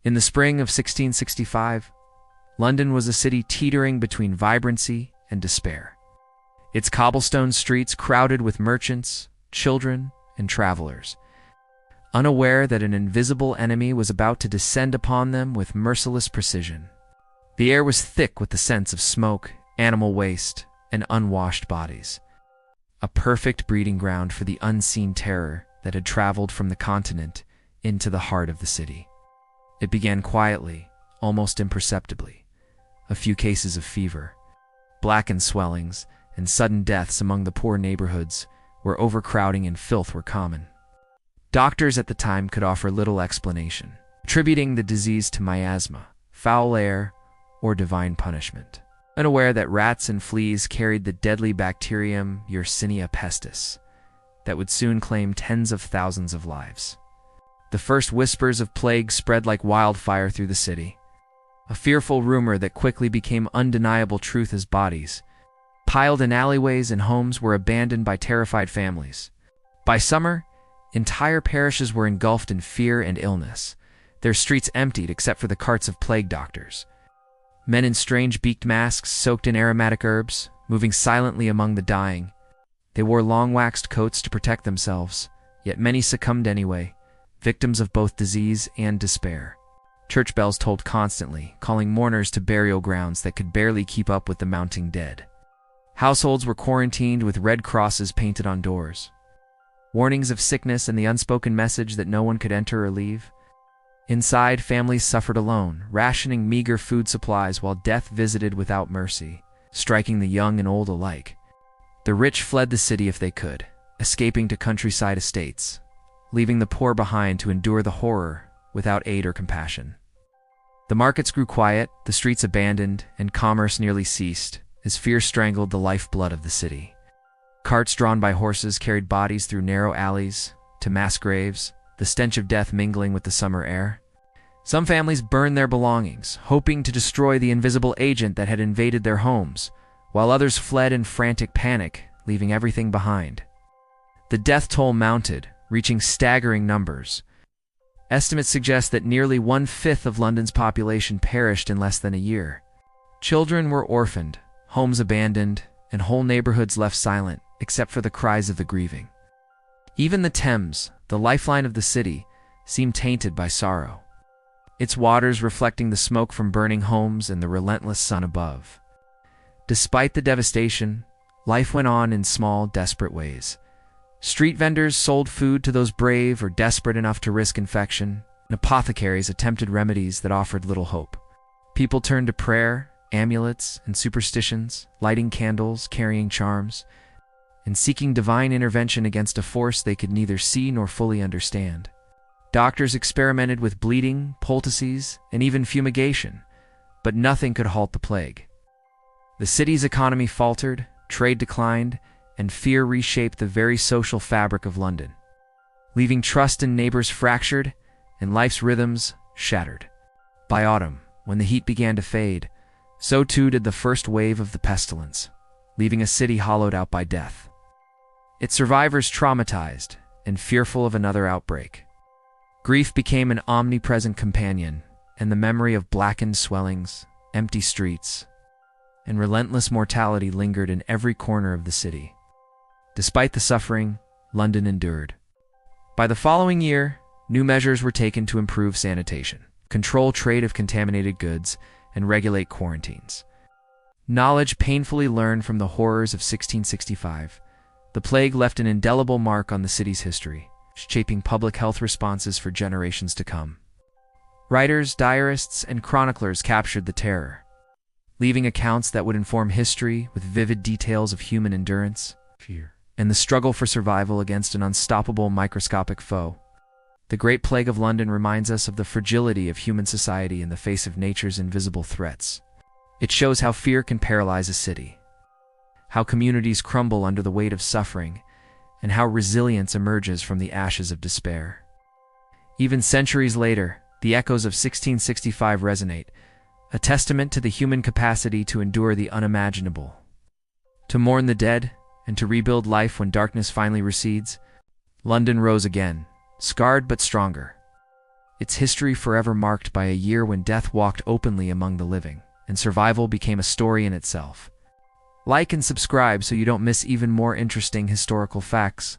In the spring of 1665, London was a city teetering between vibrancy and despair. Its cobblestone streets crowded with merchants, children, and travelers, unaware that an invisible enemy was about to descend upon them with merciless precision. The air was thick with the scents of smoke, animal waste, and unwashed bodies, a perfect breeding ground for the unseen terror that had traveled from the continent into the heart of the city. It began quietly, almost imperceptibly. A few cases of fever, blackened swellings, and sudden deaths among the poor neighborhoods where overcrowding and filth were common. Doctors at the time could offer little explanation, attributing the disease to miasma, foul air, or divine punishment, unaware that rats and fleas carried the deadly bacterium Yersinia pestis that would soon claim tens of thousands of lives. The first whispers of plague spread like wildfire through the city, a fearful rumor that quickly became undeniable truth as bodies, piled in alleyways and homes, were abandoned by terrified families. By summer, entire parishes were engulfed in fear and illness, their streets emptied except for the carts of plague doctors. Men in strange beaked masks soaked in aromatic herbs, moving silently among the dying. They wore long waxed coats to protect themselves, yet many succumbed anyway, victims of both disease and despair. Church bells tolled constantly, calling mourners to burial grounds that could barely keep up with the mounting dead. Households were quarantined with red crosses painted on doors, warnings of sickness and the unspoken message that no one could enter or leave. Inside, families suffered alone, rationing meager food supplies while death visited without mercy, striking the young and old alike. The rich fled the city if they could, escaping to countryside estates, leaving the poor behind to endure the horror without aid or compassion. The markets grew quiet, the streets abandoned, and commerce nearly ceased, as fear strangled the lifeblood of the city. Carts drawn by horses carried bodies through narrow alleys to mass graves, the stench of death mingling with the summer air. Some families burned their belongings, hoping to destroy the invisible agent that had invaded their homes, while others fled in frantic panic, leaving everything behind. The death toll mounted, reaching staggering numbers. Estimates suggest that nearly 1/5 of London's population perished in less than a year. Children were orphaned, homes abandoned, and whole neighborhoods left silent, except for the cries of the grieving. Even the Thames, the lifeline of the city, seemed tainted by sorrow, its waters reflecting the smoke from burning homes and the relentless sun above. Despite the devastation, life went on in small, desperate ways. Street vendors sold food to those brave or desperate enough to risk infection, and apothecaries attempted remedies that offered little hope. People turned to prayer, amulets, and superstitions, lighting candles, carrying charms, and seeking divine intervention against a force they could neither see nor fully understand. Doctors experimented with bleeding, poultices, and even fumigation, but nothing could halt the plague. The city's economy faltered, trade declined, and fear reshaped the very social fabric of London, leaving trust in neighbors fractured and life's rhythms shattered. By autumn, when the heat began to fade, so too did the first wave of the pestilence, leaving a city hollowed out by death, its survivors traumatized and fearful of another outbreak. Grief became an omnipresent companion, and the memory of blackened swellings, empty streets, and relentless mortality lingered in every corner of the city. Despite the suffering, London endured. By the following year, new measures were taken to improve sanitation, control trade of contaminated goods, and regulate quarantines. Knowledge painfully learned from the horrors of 1665, the plague left an indelible mark on the city's history, shaping public health responses for generations to come. Writers, diarists, and chroniclers captured the terror, leaving accounts that would inform history with vivid details of human endurance, fear, and the struggle for survival against an unstoppable microscopic foe. The Great Plague of London reminds us of the fragility of human society in the face of nature's invisible threats. It shows how fear can paralyze a city, how communities crumble under the weight of suffering, and how resilience emerges from the ashes of despair. Even centuries later, the echoes of 1665 resonate, a testament to the human capacity to endure the unimaginable, to mourn the dead, and to rebuild life when darkness finally recedes. London rose again, scarred but stronger. its history forever marked by a year when death walked openly among the living, and survival became a story in itself. Like and subscribe so you don't miss even more interesting historical facts.